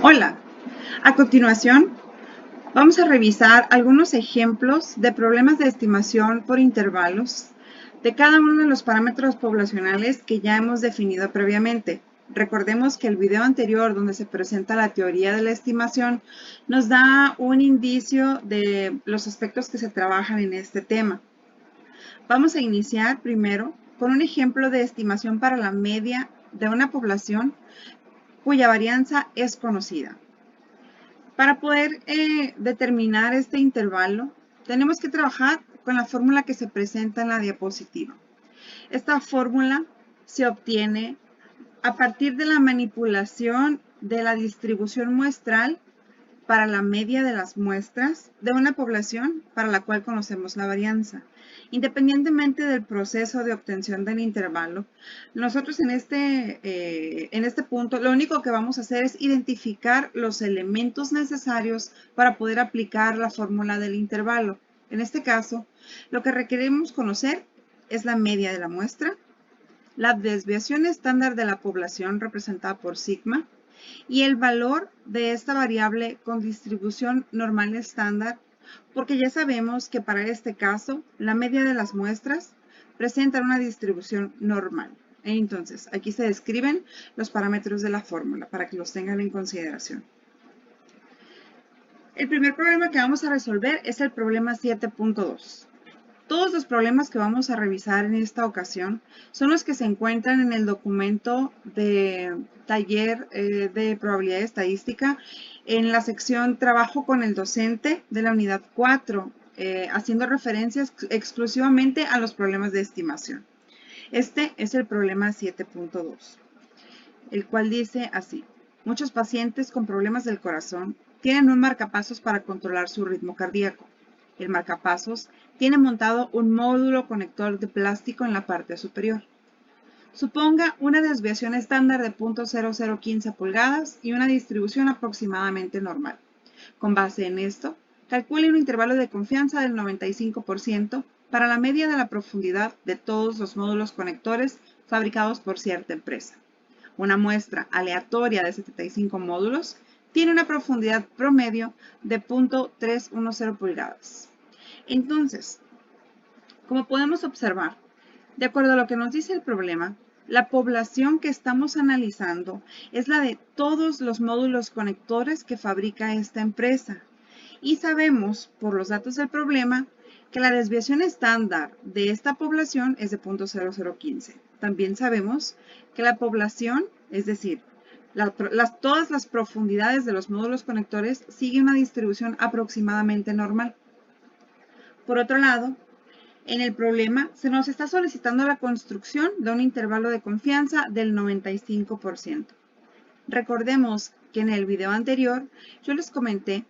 Hola, a continuación vamos a revisar algunos ejemplos de problemas de estimación por intervalos de cada uno de los parámetros poblacionales que ya hemos definido previamente. Recordemos que el video anterior, donde se presenta la teoría de la estimación, nos da un indicio de los aspectos que se trabajan en este tema. Vamos a iniciar primero con un ejemplo de estimación para la media de una población cuya varianza es conocida. Para poder determinar este intervalo, tenemos que trabajar con la fórmula que se presenta en la diapositiva. Esta fórmula se obtiene a partir de la manipulación de la distribución muestral para la media de las muestras de una población para la cual conocemos la varianza. Independientemente del proceso de obtención del intervalo, nosotros en este punto lo único que vamos a hacer es identificar los elementos necesarios para poder aplicar la fórmula del intervalo. En este caso, lo que requerimos conocer es la media de la muestra, la desviación estándar de la población representada por sigma, y el valor de esta variable con distribución normal estándar, porque ya sabemos que para este caso la media de las muestras presenta una distribución normal. Entonces, aquí se describen los parámetros de la fórmula para que los tengan en consideración. El primer problema que vamos a resolver es el problema 7.2. Todos los problemas que vamos a revisar en esta ocasión son los que se encuentran en el documento de taller de probabilidad estadística en la sección Trabajo con el docente de la unidad 4, haciendo referencias exclusivamente a los problemas de estimación. Este es el problema 7.2, el cual dice así: muchos pacientes con problemas del corazón tienen un marcapasos para controlar su ritmo cardíaco. El marcapasos tiene montado un módulo conector de plástico en la parte superior. Suponga una desviación estándar de 0.0015 pulgadas y una distribución aproximadamente normal. Con base en esto, calcule un intervalo de confianza del 95% para la media de la profundidad de todos los módulos conectores fabricados por cierta empresa. Una muestra aleatoria de 75 módulos tiene una profundidad promedio de 0.310 pulgadas. Entonces, como podemos observar, de acuerdo a lo que nos dice el problema, la población que estamos analizando es la de todos los módulos conectores que fabrica esta empresa. Y sabemos, por los datos del problema, que la desviación estándar de esta población es de 0.0015. También sabemos que la población, es decir, todas las profundidades de los módulos conectores siguen una distribución aproximadamente normal. Por otro lado, en el problema se nos está solicitando la construcción de un intervalo de confianza del 95%. Recordemos que en el video anterior yo les comenté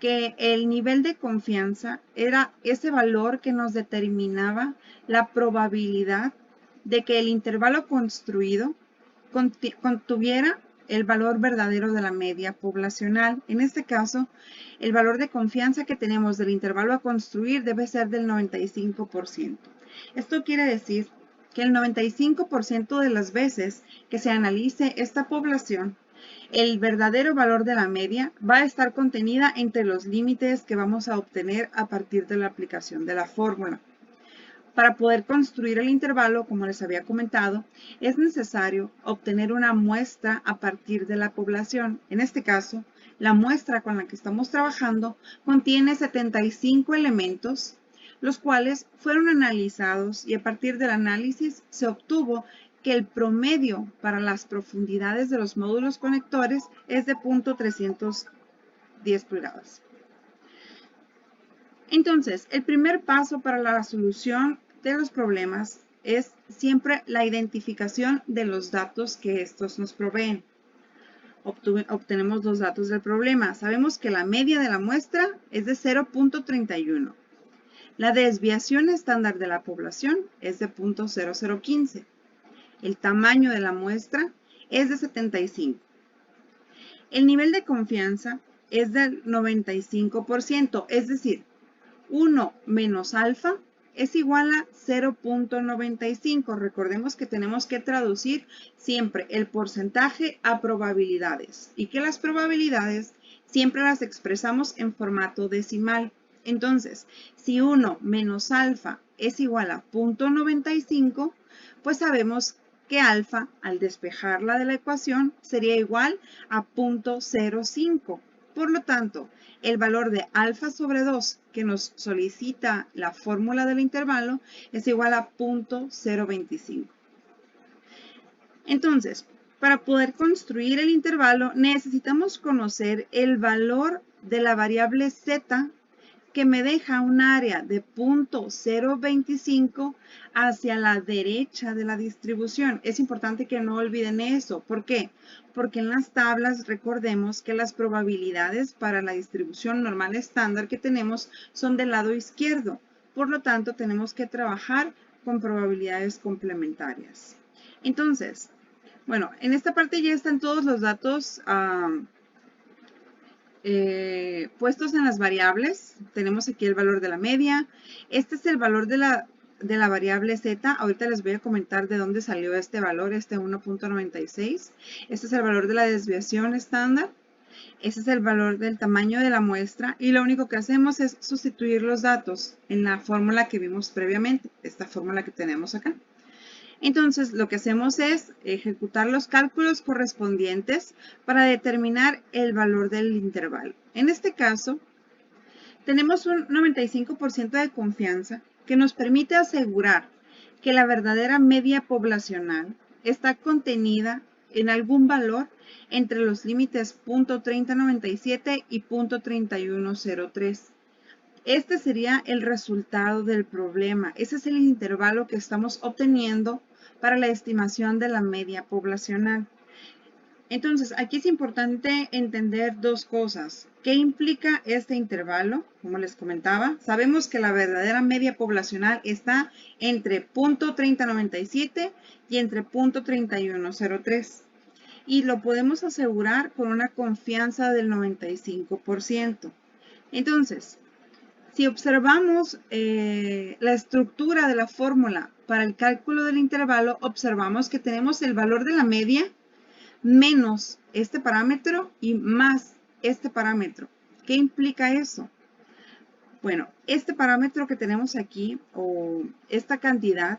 que el nivel de confianza era ese valor que nos determinaba la probabilidad de que el intervalo construido contuviera el valor verdadero de la media poblacional. En este caso, el valor de confianza que tenemos del intervalo a construir debe ser del 95%. Esto quiere decir que el 95% de las veces que se analice esta población, el verdadero valor de la media va a estar contenida entre los límites que vamos a obtener a partir de la aplicación de la fórmula. Para poder construir el intervalo, como les había comentado, es necesario obtener una muestra a partir de la población. En este caso, la muestra con la que estamos trabajando contiene 75 elementos, los cuales fueron analizados y a partir del análisis se obtuvo que el promedio para las profundidades de los módulos conectores es de 0.310 pulgadas. Entonces, el primer paso para la solución de los problemas es siempre la identificación de los datos que estos nos proveen. Obtenemos los datos del problema. Sabemos que la media de la muestra es de 0.31. La desviación estándar de la población es de 0.0015. El tamaño de la muestra es de 75. El nivel de confianza es del 95%, es decir, 1 menos alfa es igual a 0.95. Recordemos que tenemos que traducir siempre el porcentaje a probabilidades y que las probabilidades siempre las expresamos en formato decimal. Entonces, si 1 menos alfa es igual a 0.95, pues sabemos que alfa, al despejarla de la ecuación, sería igual a 0.05. Por lo tanto, el valor de alfa sobre 2 que nos solicita la fórmula del intervalo es igual a 0.025. Entonces, para poder construir el intervalo necesitamos conocer el valor de la variable z que me deja un área de 0.025 hacia la derecha de la distribución. Es importante que no olviden eso. ¿Por qué? Porque en las tablas recordemos que las probabilidades para la distribución normal estándar que tenemos son del lado izquierdo. Por lo tanto, tenemos que trabajar con probabilidades complementarias. Entonces, bueno, en esta parte ya están todos los datos puestos en las variables. Tenemos aquí el valor de la media. Este es el valor de la variable z. Ahorita les voy a comentar de dónde salió este valor, este 1.96. Este es el valor de la desviación estándar. Este es el valor del tamaño de la muestra. Y lo único que hacemos es sustituir los datos en la fórmula que vimos previamente. Esta fórmula que tenemos acá. Entonces, lo que hacemos es ejecutar los cálculos correspondientes para determinar el valor del intervalo. En este caso, tenemos un 95% de confianza que nos permite asegurar que la verdadera media poblacional está contenida en algún valor entre los límites 0.3097 y 0.3103. Este sería el resultado del problema. Ese es el intervalo que estamos obteniendo para la estimación de la media poblacional. Entonces, aquí es importante entender dos cosas. ¿Qué implica este intervalo? Como les comentaba, sabemos que la verdadera media poblacional está entre 0.3097 y entre 0.3103. Y lo podemos asegurar con una confianza del 95%. Entonces, si observamos la estructura de la fórmula para el cálculo del intervalo, observamos que tenemos el valor de la media menos este parámetro y más este parámetro. ¿Qué implica eso? Bueno, este parámetro que tenemos aquí, o esta cantidad,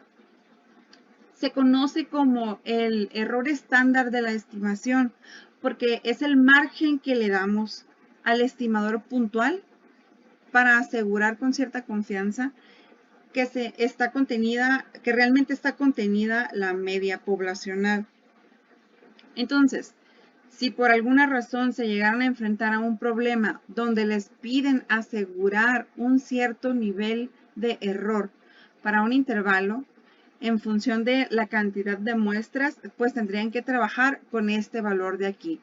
se conoce como el error estándar de la estimación, porque es el margen que le damos al estimador puntual para asegurar con cierta confianza que realmente está contenida la media poblacional. Entonces, si por alguna razón se llegaron a enfrentar a un problema donde les piden asegurar un cierto nivel de error para un intervalo, en función de la cantidad de muestras, pues tendrían que trabajar con este valor de aquí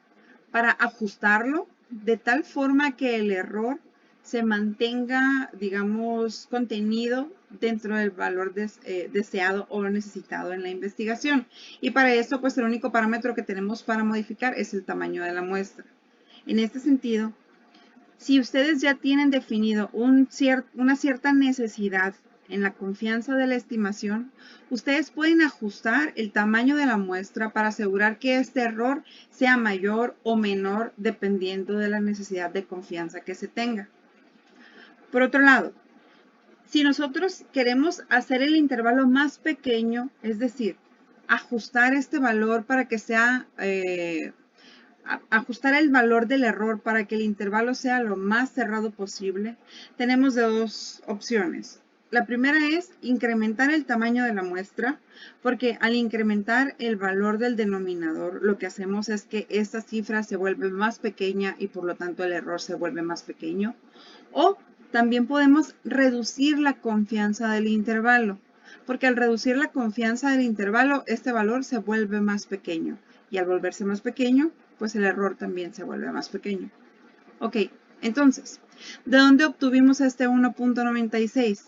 para ajustarlo de tal forma que el error se mantenga, digamos, contenido dentro del valor deseado o necesitado en la investigación. Y para eso, pues el único parámetro que tenemos para modificar es el tamaño de la muestra. En este sentido, si ustedes ya tienen definido una cierta necesidad en la confianza de la estimación, ustedes pueden ajustar el tamaño de la muestra para asegurar que este error sea mayor o menor dependiendo de la necesidad de confianza que se tenga. Por otro lado, si nosotros queremos hacer el intervalo más pequeño, es decir, ajustar este valor para que sea, ajustar el valor del error para que el intervalo sea lo más cerrado posible, tenemos dos opciones. La primera es incrementar el tamaño de la muestra, porque al incrementar el valor del denominador, lo que hacemos es que esta cifra se vuelve más pequeña y por lo tanto el error se vuelve más pequeño. O también podemos reducir la confianza del intervalo, porque al reducir la confianza del intervalo, este valor se vuelve más pequeño. Y al volverse más pequeño, pues el error también se vuelve más pequeño. Ok, entonces, ¿de dónde obtuvimos este 1.96?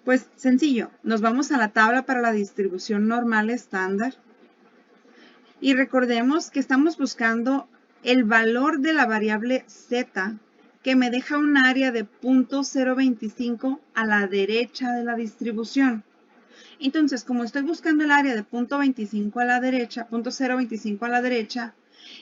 Pues sencillo, nos vamos a la tabla para la distribución normal estándar y recordemos que estamos buscando el valor de la variable z que me deja un área de 0.025 a la derecha de la distribución. Entonces, como estoy buscando el área de 0.25 a la derecha, 0.025 a la derecha,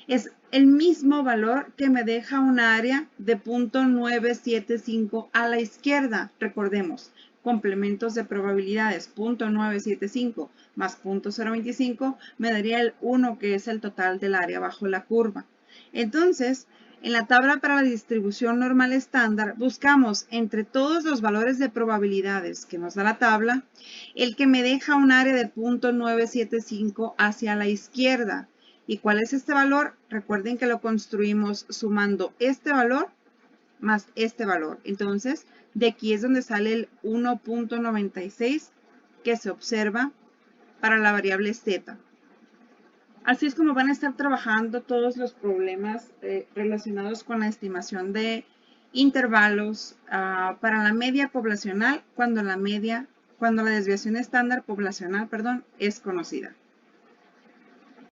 es el mismo valor que me deja un área de 0.975 a la izquierda. Recordemos, complementos de probabilidades, 0.975 más 0.025 me daría el 1, que es el total del área bajo la curva. Entonces, en la tabla para la distribución normal estándar, buscamos entre todos los valores de probabilidades que nos da la tabla, el que me deja un área de 0.975 hacia la izquierda. ¿Y cuál es este valor? Recuerden que lo construimos sumando este valor más este valor. Entonces, de aquí es donde sale el 1.96 que se observa para la variable z. Así es como van a estar trabajando todos los problemas relacionados con la estimación de intervalos para la media poblacional cuando la desviación estándar poblacional, es conocida.